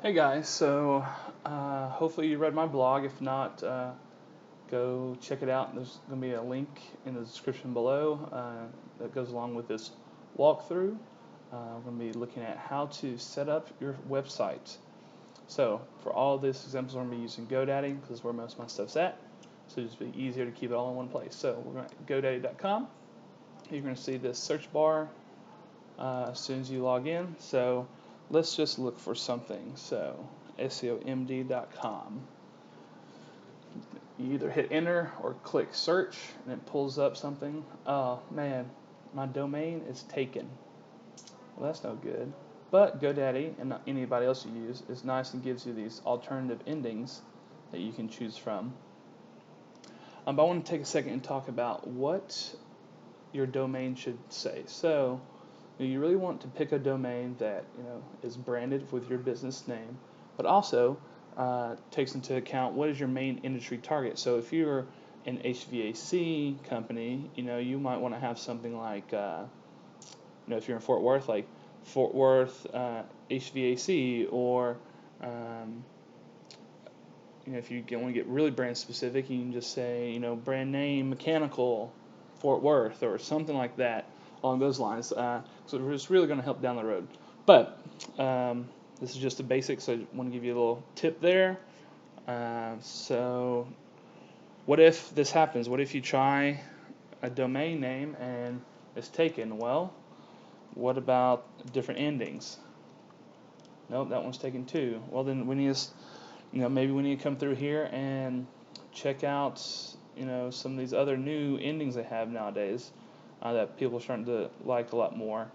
Hey guys, so hopefully you read my blog. If not, go check it out. There's going to be a link in the description below that goes along with this walkthrough. We're going to be looking at how to set up your website. So for all of this examples, we're going to be using GoDaddy because that's where most of my stuff's at. So it's just be easier to keep it all in one place. So we're going to GoDaddy.com. You're going to see this search bar as soon as you log in. So let's just look for something. So SEOMD.com. You either hit enter or click search and it pulls up something. Oh man, my domain is taken. Well, that's no good. But GoDaddy and not anybody else you use is nice and gives you these alternative endings that you can choose from. But I want to take a second and talk about what your domain should say. So you really want to pick a domain that is branded with your business name, but also takes into account what is your main industry target. So if you're an HVAC company, you might want to have something like, if you're in Fort Worth, like Fort Worth HVAC, or if you want to get really brand specific, you can just say, brand name mechanical Fort Worth or something like that along those lines. So it's really going to help down the road. But this is just the basics. So I want to give you a little tip there. So what if this happens? What if you try a domain name and it's taken? Well, what about different endings? Nope, that one's taken too. Well, then we need to, maybe we need to come through here and check out, some of these other new endings they have nowadays that people are starting to like a lot more.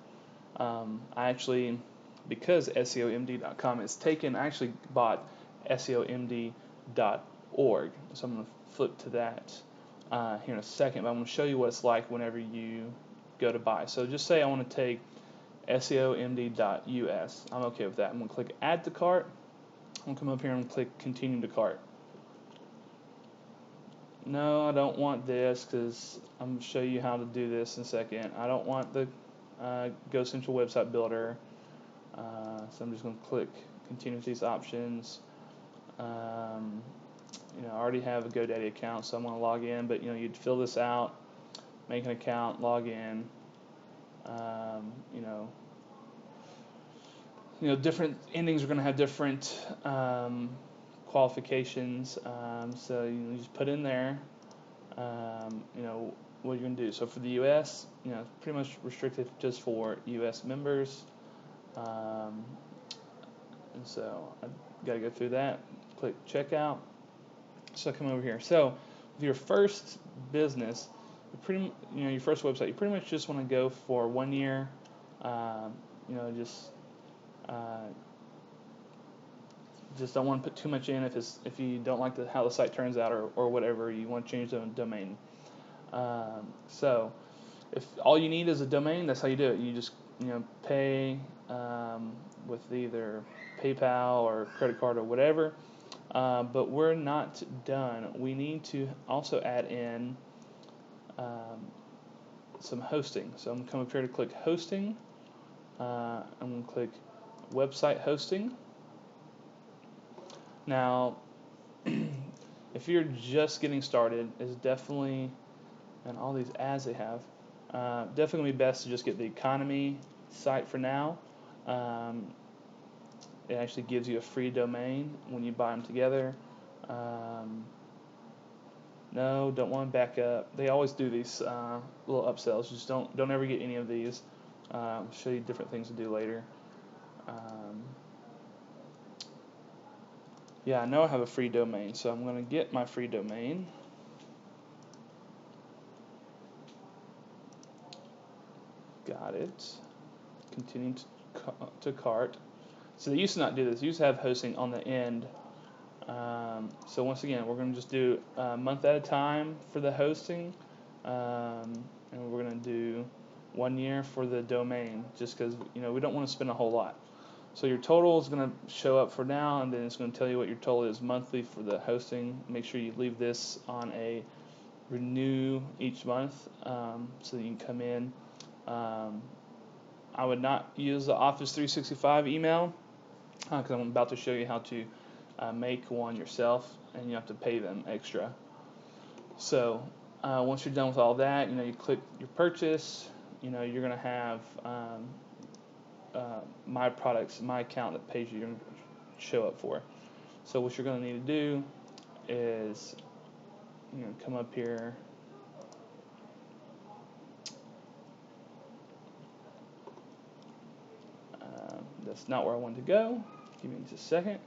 I actually, because SEOMD.com is taken, I actually bought SEOMD.org. So I'm going to flip to that here in a second, but I'm going to show you what it's like whenever you go to buy. So just say I want to take SEOMD.us. I'm okay with that. I'm going to click Add to Cart. I'm going to come up here and click Continue to Cart. No, I don't want this because I'm going to show you how to do this in a second. I don't want the GoCentral website builder. So I'm just going to click Continue with these options. I already have a GoDaddy account, so I'm going to log in. But you'd fill this out, make an account, log in. Different endings are going to have different qualifications. So you just put in there, what you're going to do. So for the U.S., pretty much restricted just for U.S. members. And so I got to go through that. Click checkout. So come over here. So with your first business, your first website, you pretty much just want to go for 1 year. Just don't want to put too much in if you don't like how the site turns out or whatever. You want to change the domain. So if all you need is a domain, that's how you do it. You just pay with either PayPal or credit card or whatever. But we're not done. We need to also add in some hosting. So I'm going to come up here to click hosting. I'm going to click website hosting. Now, if you're just getting started, it's definitely, and all these ads they have, definitely going to be best to just get the economy site for now. It actually gives you a free domain when you buy them together. No, don't want to back up. They always do these little upsells. Just don't ever get any of these. I'll show you different things to do later. Yeah, I know I have a free domain, so I'm going to get my free domain. Got it. Continue to cart. So they used to not do this. They used to have hosting on the end. So once again, we're going to just do a month at a time for the hosting, and we're going to do 1 year for the domain, just because we don't want to spend a whole lot. So your total is going to show up for now, and then it's going to tell you what your total is monthly for the hosting. Make sure you leave this on a renew each month, so that you can come in. I would not use the Office 365 email. because I'm about to show you how to make one yourself, and you have to pay them extra. So once you're done with all that, you click your purchase. You're gonna have my products, my account that pays you, you're gonna show up for. So what you're gonna need to do is come up here. That's not where I wanted to go. Give me just a second.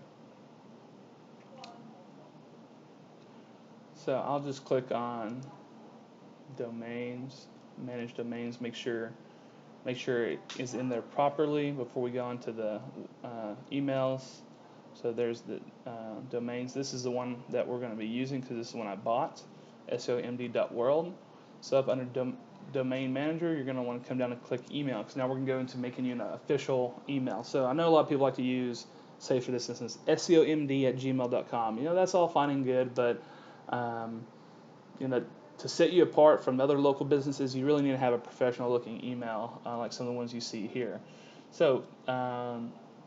So I'll just click on domains, manage domains, make sure it is in there properly before we go on to the emails. So there's the domains. This is the one that we're going to be using because this is the one I bought, SEOMD.world. So up under domain manager, you're going to want to come down and click email, because now we're going to go into making you an official email. So I know a lot of people like to use, say for this instance, SEOMD@gmail.com. That's all fine and good, but to set you apart from other local businesses, you really need to have a professional looking email, like some of the ones you see here. So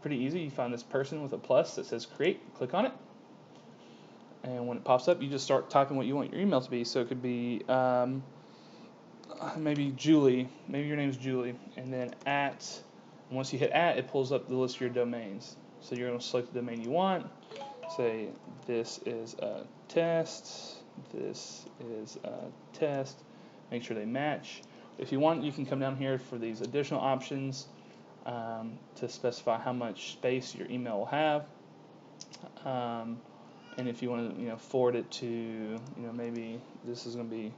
pretty easy. You find this person with a plus that says create, click on it, and when it pops up, you just start typing what you want your email to be. So it could be maybe Julie, maybe your name's Julie, and then at, and once you hit at, it pulls up the list of your domains. So you're going to select the domain you want, say this is a test, this is a test, make sure they match. If you want, you can come down here for these additional options to specify how much space your email will have, and if you want to forward it to maybe this is going to be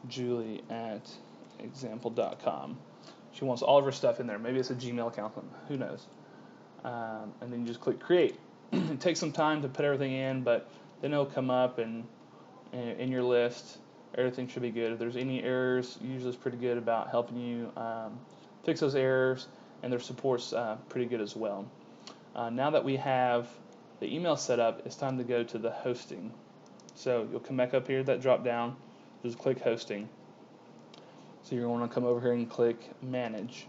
Julie at example.com. She wants all of her stuff in there. Maybe it's a Gmail account, who knows. And then you just click create. It takes some time to put everything in, but then it'll come up, and in your list, everything should be good. If there's any errors, usually it's pretty good about helping you fix those errors, and their support's pretty good as well. Now that we have the email set up, it's time to go to the hosting. So you'll come back up here, that drop down, just click hosting. So you're going to come over here and click manage.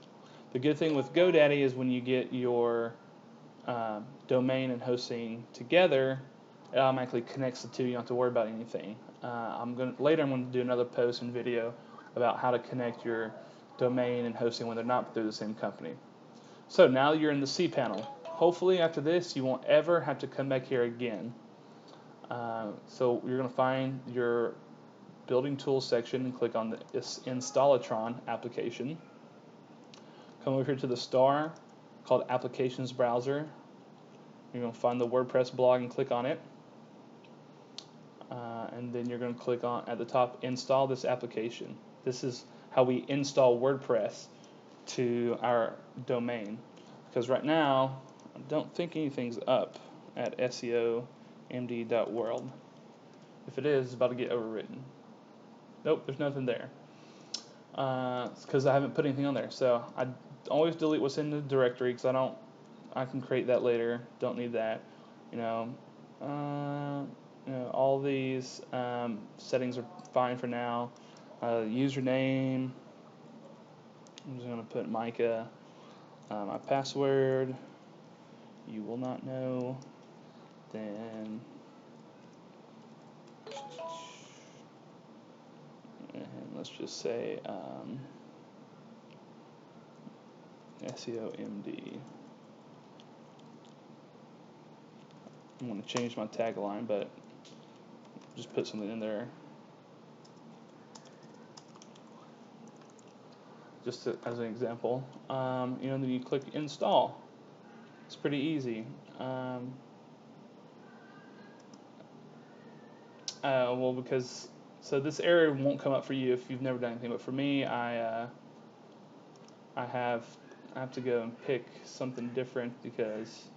The good thing with GoDaddy is when you get your domain and hosting together, it automatically connects the two. You don't have to worry about anything. Later I'm going to do another post and video about how to connect your domain and hosting when they're not through the same company. So now you're in the cPanel. Hopefully after this you won't ever have to come back here again. So you're going to find your building tools section and click on the Installatron application. Come over here to the star called Applications Browser. You're going to find the WordPress blog and click on it. And then you're going to click on at the top, install this application. This is how we install WordPress to our domain. Because right now, I don't think anything's up at SEOMD.world. If it is, it's about to get overwritten. Nope, there's nothing there. It's because I haven't put anything on there. So I always delete what's in the directory, because I can create that later. Don't need that. All these settings are fine for now. Username, I'm just going to put Micah. My password, you will not know. Then and let's just say SEOMD. I'm going to change my tagline, but just put something in there just as an example. Then you click install. It's pretty easy. So this error won't come up for you if you've never done anything, but for me, I have to go and pick something different because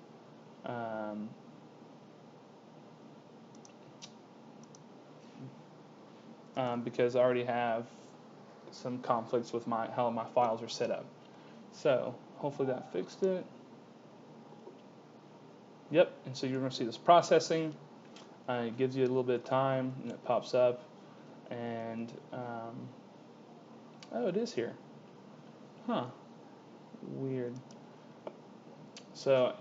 I already have some conflicts with how my files are set up. So hopefully that fixed it. Yep, and so you're going to see this processing. It gives you a little bit of time, and it pops up. And oh, it is here. Huh. Weird. So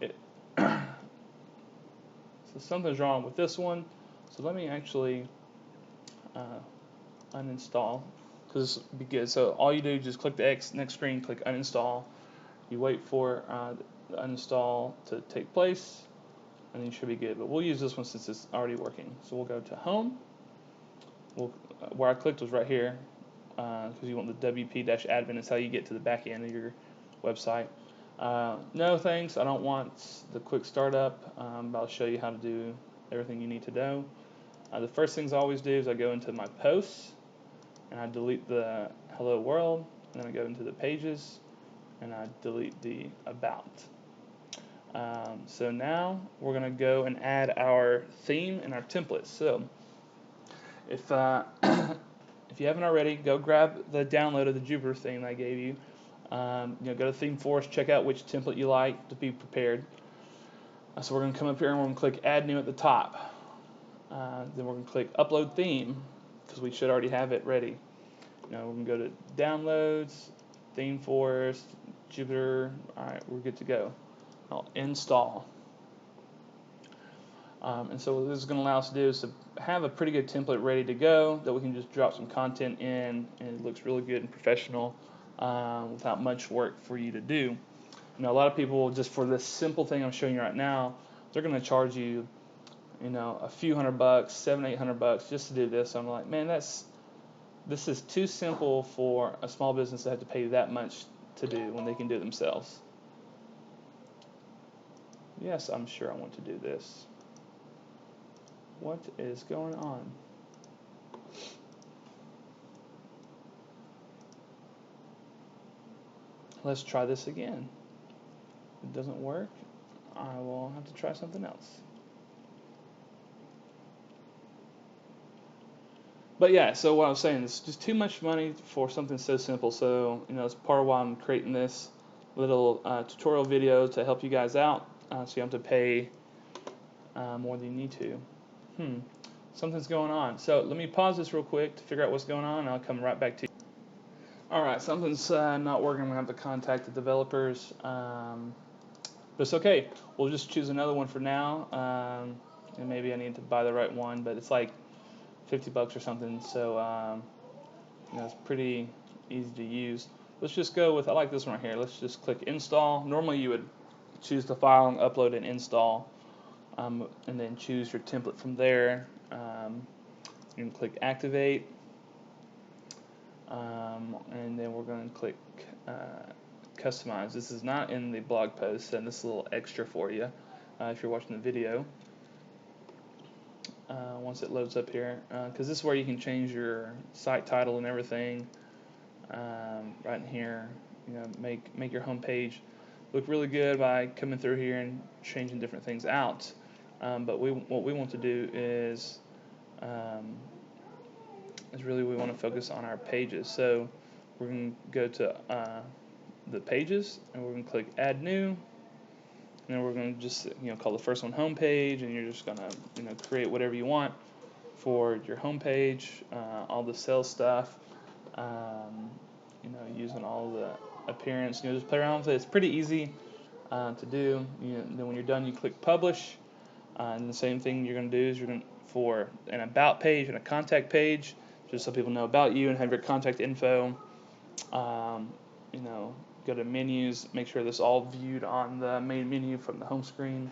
So something's wrong with this one. So let me actually uninstall, because this would be good. So all you do is just click the next screen, click uninstall. You wait for the uninstall to take place, and then you should be good. But we'll use this one since it's already working. So we'll go to home. Where I clicked was right here, because you want the WP-admin. It's how you get to the back end of your website. No thanks, I don't want the quick startup, but I'll show you how to do everything you need to know. The first things I always do is I go into my posts, and I delete the hello world, and then I go into the pages, and I delete the about. So now we're going to go and add our theme and our templates. So if if you haven't already, go grab the download of the Jupyter theme I gave you. Go to ThemeForest, check out which template you like to be prepared. So we're going to come up here and we're going to click Add New at the top. Then we're going to click Upload Theme, because we should already have it ready. We're going to go to Downloads, ThemeForest, Jupyter. All right, we're good to go. I'll install. And so what this is going to allow us to do is to have a pretty good template ready to go that we can just drop some content in, and it looks really good and professional without much work for you to do. A lot of people, just for this simple thing I'm showing you right now, they're going to charge you, a few $100, $700-800 just to do this. I'm like, man, this is too simple for a small business to have to pay that much to do when they can do it themselves. Yes, I'm sure I want to do this. What is going on? Let's try this again. If it doesn't work, I will have to try something else. But yeah, so what I was saying is just too much money for something so simple. So, it's part of why I'm creating this little tutorial video to help you guys out, so you don't have to pay more than you need to. Something's going on. So let me pause this real quick to figure out what's going on, and I'll come right back to you. Alright, something's not working. I'm going to have to contact the developers. But it's okay. We'll just choose another one for now. And maybe I need to buy the right one, but it's like $50 or something. So it's pretty easy to use. Let's just go with, I like this one right here. Let's just click install. Normally you would choose the file and upload and install, and then choose your template from there. You can click activate, and then we're going to click customize. This is not in the blog post, and this is a little extra for you if you're watching the video. Once it loads up here, because this is where you can change your site title and everything. Right in here, make your home page look really good by coming through here and changing different things out. But what we want to do is really we want to focus on our pages. So we're going to go to the pages, and we're going to click Add New, and then we're going to just call the first one Home Page, and you're just going to create whatever you want for your home page, all the sales stuff, using all the appearance. Just play around with it. It's pretty easy to do. Then when you're done, you click Publish, and the same thing you're going to do is you're going for an About page and a Contact page, just so people know about you and have your contact info. Go to menus, make sure this is all viewed on the main menu from the home screen.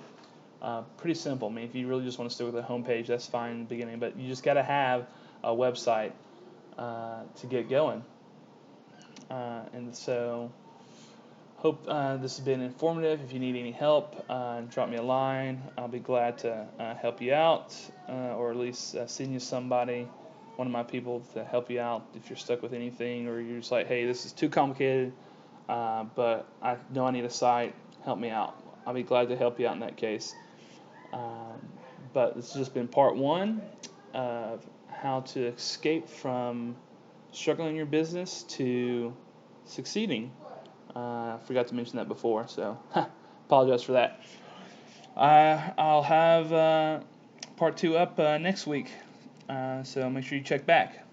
Pretty simple. I mean, if you really just want to stick with the home page, that's fine in the beginning, but you just got to have a website to get going. And so, hope this has been informative. If you need any help, drop me a line. I'll be glad to help you out, or at least send you somebody, one of my people, to help you out if you're stuck with anything, or you're just like, hey, this is too complicated, but I know I need a site. Help me out. I'll be glad to help you out in that case. But this has just been part one of how to escape from struggling in your business to succeeding. I forgot to mention that before, so apologize for that. I'll have part two up next week, so make sure you check back.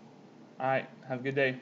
All right, have a good day.